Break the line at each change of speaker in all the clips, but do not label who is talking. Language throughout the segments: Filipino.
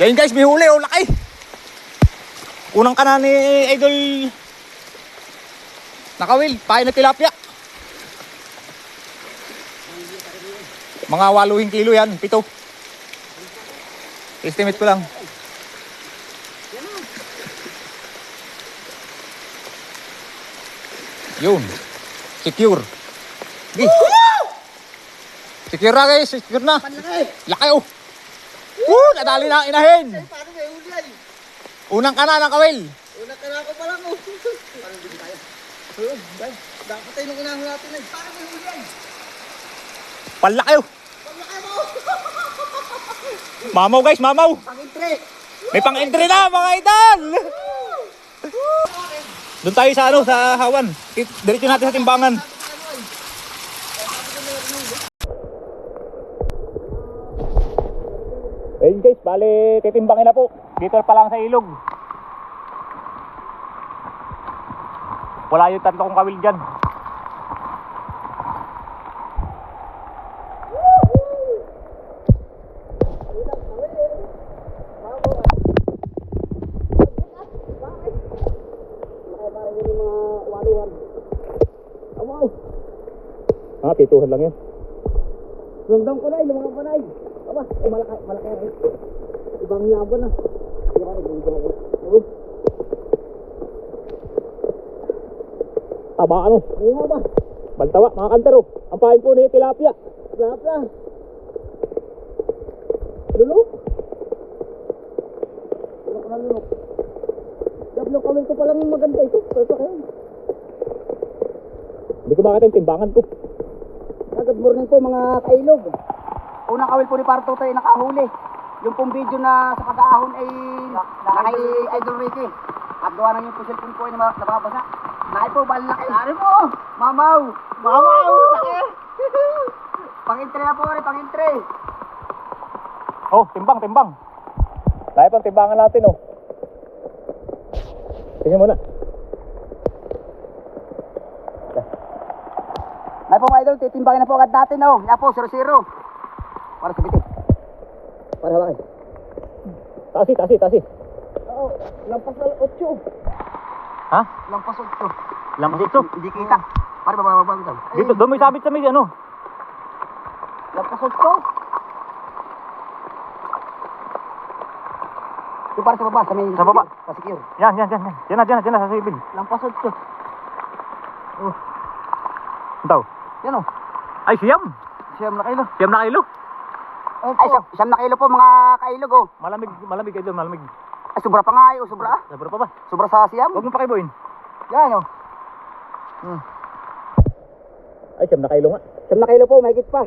Yan guys, may huli oh, laki. Unang kanan ni Idol nakawil, pain na tilapia. Mga 8 kilo yan, 7. Estimate ko lang. Yun. Secure. Di. Secure na guys, secure na. Laki oh. Nadali na inahin.
Paano may huli ay?
Unang kanan ng kawil.
Unang kanako pa lang oh. Paano hindi tayo? Dapat tayo nung unahon natin ay. Paano may huli ay?
Palaki oh.
Paglaki mo!
Mamaw guys, mamaw.
Pag-entry!
May pang-entry na mga idol. Doon tayo sa ano, sa Hawan. Diretso natin sa timbangan. Ayun guys, bali titimbangin na po. Dito pa lang sa ilog. Wala yung 3 kong kawil dyan. Ah, pituhan lang yan.
Lumdang ko na ay, lumangang ko na ay. Aba, malaki ay. Ibang laban na. Hindi ka nag-lumdang ko.
Taba ano?
Ayun nga ba?
Baltawa, mga kantero. Ang pahin po ni tilapia.
Lapla. Lulok. Lulok na lulok. Dablo kawin ko palang maganda ito. Pwede kayo.
Hindi ko makita yung timbangan ko.
Good morning po mga kailog. Unang kawil po ni Parto tayo nakahuli. Yung pong video na sa pag-aahon ay nakay Idol Ricky. At gawa na yung pusil po ay nababasa. Nakay po, balaki. Nari po! Mamaw! Mamaw! Laki! Pang-entry na po rin, pang-entry.
Oh, timbang, timbang. Dahil pang timbangan natin oh. Tingnan mo na.
Ay po mga idol, titimbangin na po agad natin oh. Yan po, 0-0. Para sa bitin. Para hawakin.
Tasi, tasi.
Oo, lampas na 8.
Ha?
Lampas 8.
Lampas ito.
Hindi kita. Para bababa daw.
Dito, doon may sabit sa may ano.
Lampas 8. Ito para sa baba, sa may...
Sa baba.
Sa secure.
Yan. Yan na, sa sibil.
Lampas 8. Oh,
Ito.
yan oh.
Ay, siyam.
Siyam na kilo.
Siyam na kilo.
Ay, siyam na kilo po mga kailog oh.
Malamig kayo doon, malamig.
Ay, sobra pa nga oh, sobra ah.
Sabra pa ba?
Sobra sa siyam.
Huwag mo pakibuin.
Yan oh.
Ay, siyam na kilo nga.
Siyam na kilo po, mahigit pa.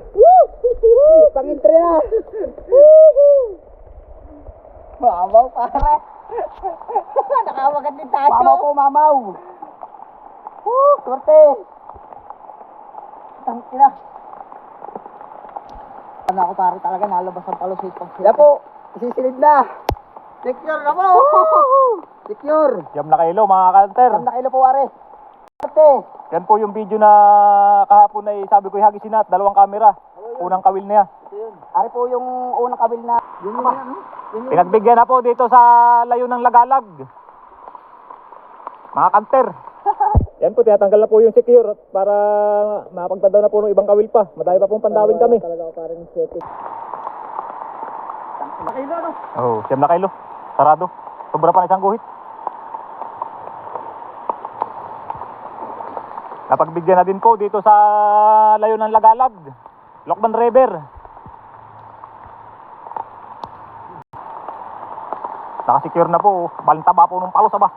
Pang-entry na. Mamaw pare. Nakawagad din tayo. Mamaw po, mamaw. Swerte. Tangkina. Ano ako pare talaga, nalabas ang palos pag sila. Yan po, isisilid na. Secure na po. Secure.
Siyam na kilo mga kanter.
Siyam na kilo po pare. Swerte.
Yan po yung video na kahapon ay sabi ko ihagis sinat, 2 camera. Unang kawil niya.
Ari po yung unang kabil na. Yun yung
Pinagbigyan na po dito sa layo ng Lagalag. Mga kanter. Yan po, tinatanggal na po yung secure para mapagtadaw na po ng ibang kawil pa. Madami pa pong pandawin kami.
Talaga parang 7. Nakilo no?
Oo, 7 na kilo. Sarado. Sobra pa na isang guhit. Napagbigyan na din po dito sa layo ng Lagalag. Lokban River. Nakasecure na po. Balintaba po ng palos ba.